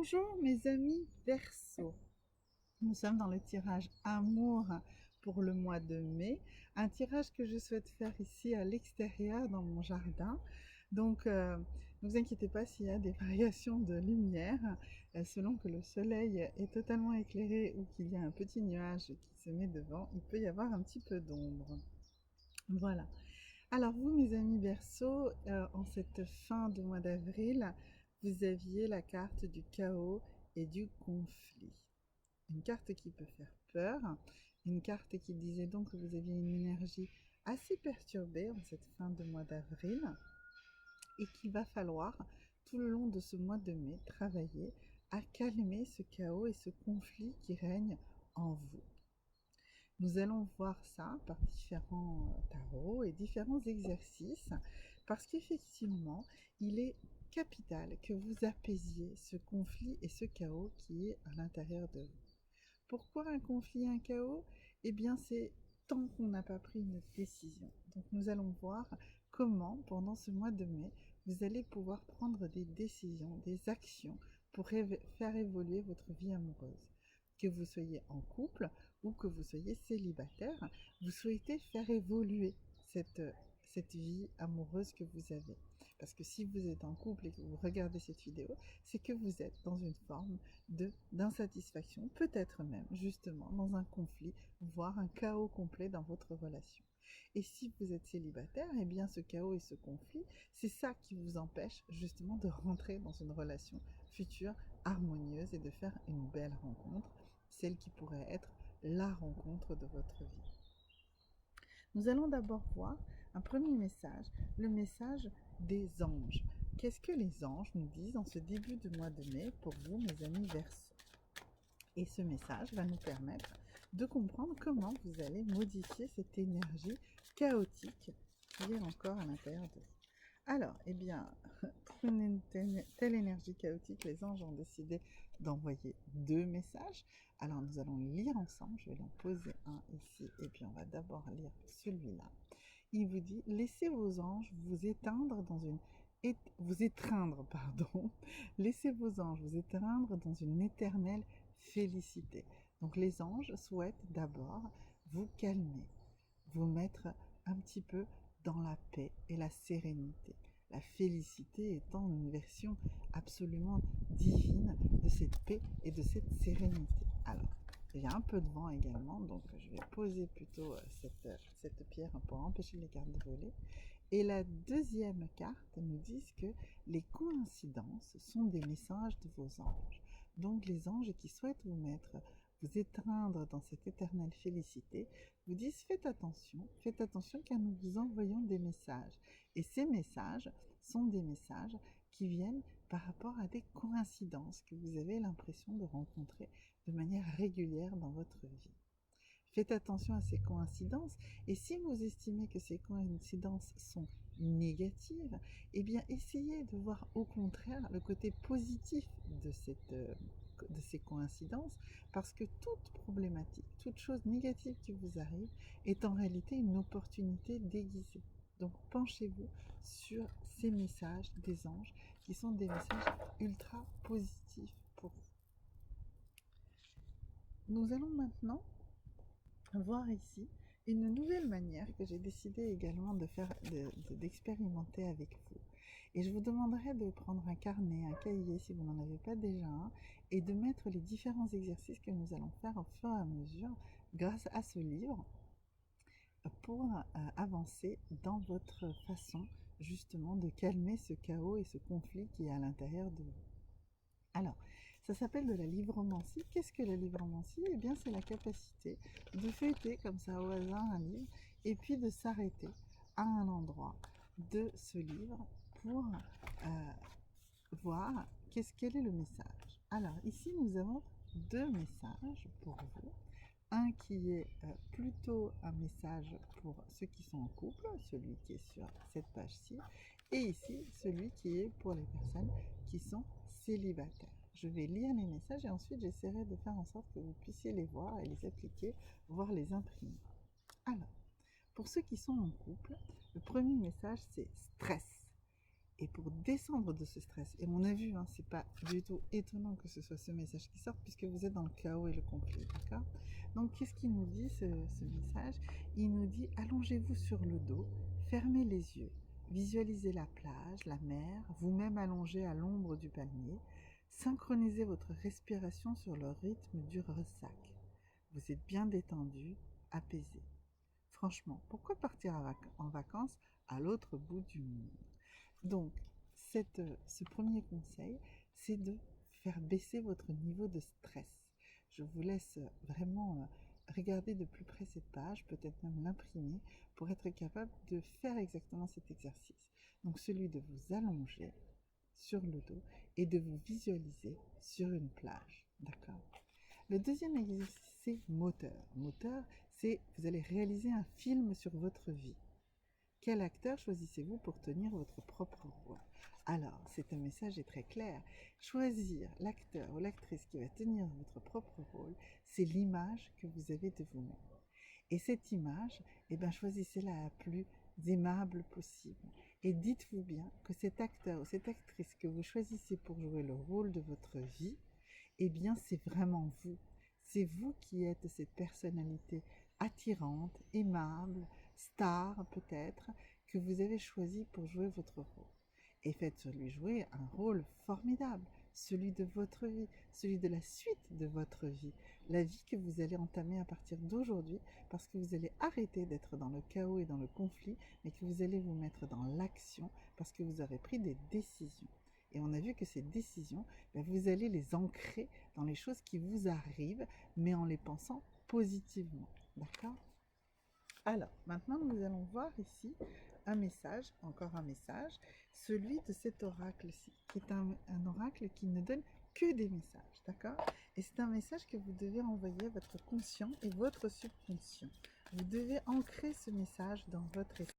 Bonjour mes amis Verseau. Nous sommes dans le tirage Amour pour le mois de mai, un tirage que je souhaite faire ici à l'extérieur dans mon jardin. Donc ne vous inquiétez pas s'il y a des variations de lumière, selon que le soleil est totalement éclairé ou qu'il y a un petit nuage qui se met devant, il peut y avoir un petit peu d'ombre. Voilà. Alors vous, mes amis Verseau, en cette fin de mois d'avril, vous aviez la carte du chaos et du conflit. Une carte qui peut faire peur, une carte qui disait donc que vous aviez une énergie assez perturbée en cette fin de mois d'avril et qu'il va falloir tout le long de ce mois de mai travailler à calmer ce chaos et ce conflit qui règne en vous. Nous allons voir ça par différents tarots et différents exercices parce qu'effectivement, il est capital que vous apaisiez ce conflit et ce chaos qui est à l'intérieur de vous. Pourquoi un conflit et un chaos? Eh bien, c'est tant qu'on n'a pas pris une décision. Donc, nous allons voir comment, pendant ce mois de mai, vous allez pouvoir prendre des décisions, des actions pour faire évoluer votre vie amoureuse. Que vous soyez en couple ou que vous soyez célibataire, vous souhaitez faire évoluer cette vie amoureuse que vous avez. Parce que si vous êtes en couple et que vous regardez cette vidéo, c'est que vous êtes dans une forme d'insatisfaction, peut-être même justement dans un conflit, voire un chaos complet dans votre relation. Et si vous êtes célibataire, eh bien ce chaos et ce conflit, c'est ça qui vous empêche justement de rentrer dans une relation future harmonieuse et de faire une belle rencontre, celle qui pourrait être la rencontre de votre vie. Nous allons d'abord voir un premier message, le message des anges. Qu'est-ce que les anges nous disent en ce début de mois de mai pour vous, mes amis Verseau? Et ce message va nous permettre de comprendre comment vous allez modifier cette énergie chaotique qui est encore à l'intérieur de vous. Alors, eh bien, pour une telle énergie chaotique, les anges ont décidé d'envoyer deux messages. Alors, nous allons lire ensemble. Je vais en poser un ici et puis on va d'abord lire celui-là. Il vous dit, laissez vos anges vous éteindre dans une vous étreindre, pardon. Laissez vos anges vous étreindre dans une éternelle félicité. Donc les anges souhaitent d'abord vous calmer, vous mettre un petit peu dans la paix et la sérénité. La félicité étant une version absolument divine de cette paix et de cette sérénité. Alors, il y a un peu de vent également, donc je vais poser plutôt cette pierre pour empêcher les cartes de voler. Et la deuxième carte nous dit que les coïncidences sont des messages de vos anges. Donc les anges qui souhaitent vous étreindre dans cette éternelle félicité, vous disent faites attention car nous vous envoyons des messages. Et ces messages sont des messages qui viennent par rapport à des coïncidences que vous avez l'impression de rencontrer de manière régulière dans votre vie. Faites attention à ces coïncidences et si vous estimez que ces coïncidences sont négatives, eh bien essayez de voir au contraire le côté positif de ces coïncidences parce que toute problématique, toute chose négative qui vous arrive est en réalité une opportunité déguisée. Donc penchez-vous sur ces messages des anges qui sont des messages ultra positifs pour vous. Nous allons maintenant voir ici une nouvelle manière que j'ai décidé également d'expérimenter avec vous. Et je vous demanderai de prendre un carnet, un cahier si vous n'en avez pas déjà un, et de mettre les différents exercices que nous allons faire au fur et à mesure grâce à ce livre pour avancer dans votre façon justement de calmer ce chaos et ce conflit qui est à l'intérieur de vous. Alors, ça s'appelle de la livromancie. Qu'est-ce que la livromancie? Eh bien, c'est la capacité de feuilleter comme ça au hasard un livre et puis de s'arrêter à un endroit de ce livre pour voir quel est le message. Alors, ici, nous avons deux messages pour vous. Un qui est plutôt un message pour ceux qui sont en couple, celui qui est sur cette page-ci, et ici, celui qui est pour les personnes qui sont célibataires. Je vais lire les messages et ensuite j'essaierai de faire en sorte que vous puissiez les voir et les appliquer, voire les imprimer. Alors, pour ceux qui sont en couple, le premier message c'est stress. Et pour descendre de ce stress, et on a vu, hein, c'est pas du tout étonnant que ce soit ce message qui sorte, puisque vous êtes dans le chaos et le conflit, d'accord? Donc, qu'est-ce qu'il nous dit, ce message? Il nous dit, allongez-vous sur le dos, fermez les yeux, visualisez la plage, la mer, vous-même allongé à l'ombre du palmier, synchronisez votre respiration sur le rythme du ressac. Vous êtes bien détendu, apaisé. Franchement, pourquoi partir en vacances à l'autre bout du monde? Donc, ce premier conseil, c'est de faire baisser votre niveau de stress. Je vous laisse vraiment regarder de plus près cette page, peut-être même l'imprimer, pour être capable de faire exactement cet exercice. Donc, celui de vous allonger sur le dos et de vous visualiser sur une plage. D'accord? Le deuxième exercice, c'est moteur. Moteur, c'est vous allez réaliser un film sur votre vie. Quel acteur choisissez-vous pour tenir votre propre rôle? Alors, un message est très clair. Choisir l'acteur ou l'actrice qui va tenir votre propre rôle, c'est l'image que vous avez de vous-même. Et cette image, choisissez-la la plus aimable possible. Et dites-vous bien que cet acteur ou cette actrice que vous choisissez pour jouer le rôle de votre vie, c'est vraiment vous. C'est vous qui êtes cette personnalité attirante, aimable, star peut-être, que vous avez choisi pour jouer votre rôle. Et faites sur lui jouer un rôle formidable, celui de votre vie, celui de la suite de votre vie, la vie que vous allez entamer à partir d'aujourd'hui, parce que vous allez arrêter d'être dans le chaos et dans le conflit, mais que vous allez vous mettre dans l'action, parce que vous aurez pris des décisions. Et on a vu que ces décisions, vous allez les ancrer dans les choses qui vous arrivent, mais en les pensant positivement. D'accord? Alors, maintenant, nous allons voir ici un message, encore un message, celui de cet oracle-ci, qui est un oracle qui ne donne que des messages, d'accord? Et c'est un message que vous devez envoyer à votre conscient et votre subconscient. Vous devez ancrer ce message dans votre esprit.